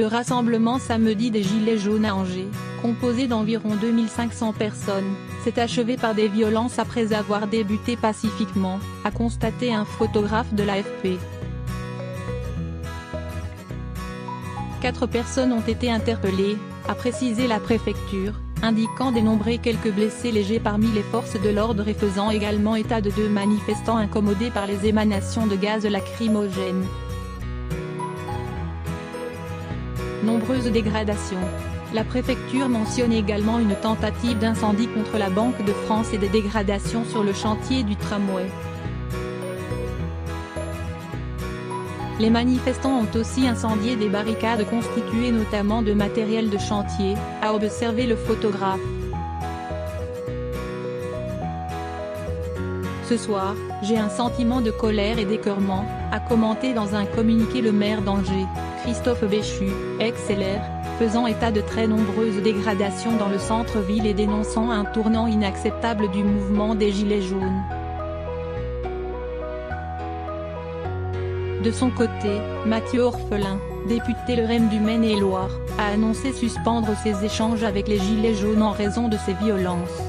Le rassemblement samedi des Gilets jaunes à Angers, composé d'environ 2500 personnes, s'est achevé par des violences après avoir débuté pacifiquement, a constaté un photographe de l'AFP. 4 personnes ont été interpellées, a précisé la préfecture, indiquant dénombrer quelques blessés légers parmi les forces de l'ordre et faisant également état de 2 manifestants incommodés par les émanations de gaz lacrymogènes. Nombreuses dégradations. La préfecture mentionne également une tentative d'incendie contre la Banque de France et des dégradations sur le chantier du tramway. Les manifestants ont aussi incendié des barricades constituées notamment de matériel de chantier, a observé le photographe. Ce soir, j'ai un sentiment de colère et d'écœurement, a commenté dans un communiqué le maire d'Angers, Christophe Béchu, ex-LR, faisant état de très nombreuses dégradations dans le centre-ville et dénonçant un tournant inacceptable du mouvement des Gilets jaunes. De son côté, Mathieu Orphelin, député LREM du Maine-et-Loire, a annoncé suspendre ses échanges avec les Gilets jaunes en raison de ces violences.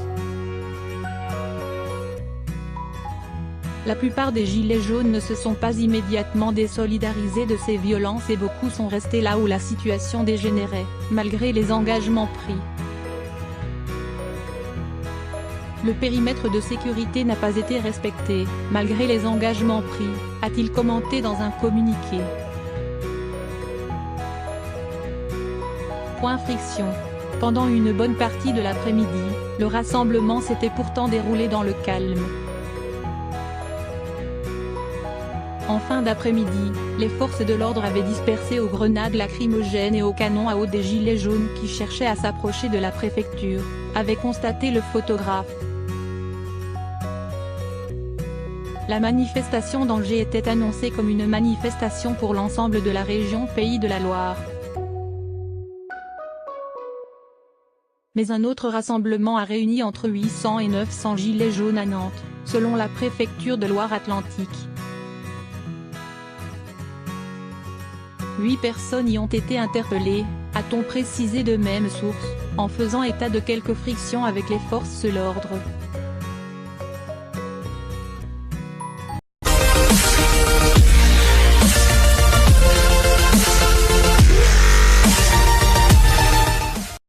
La plupart des Gilets jaunes ne se sont pas immédiatement désolidarisés de ces violences et beaucoup sont restés là où la situation dégénérait, malgré les engagements pris. Le périmètre de sécurité n'a pas été respecté, malgré les engagements pris, a-t-il commenté dans un communiqué. Point friction. Pendant une bonne partie de l'après-midi, le rassemblement s'était pourtant déroulé dans le calme. En fin d'après-midi, les forces de l'ordre avaient dispersé aux grenades lacrymogènes et aux canons à eau des Gilets jaunes qui cherchaient à s'approcher de la préfecture, avait constaté le photographe. La manifestation d'Angers était annoncée comme une manifestation pour l'ensemble de la région Pays de la Loire. Mais un autre rassemblement a réuni entre 800 et 900 Gilets jaunes à Nantes, selon la préfecture de Loire-Atlantique. 8 personnes y ont été interpellées, a-t-on précisé de même source, en faisant état de quelques frictions avec les forces de l'ordre.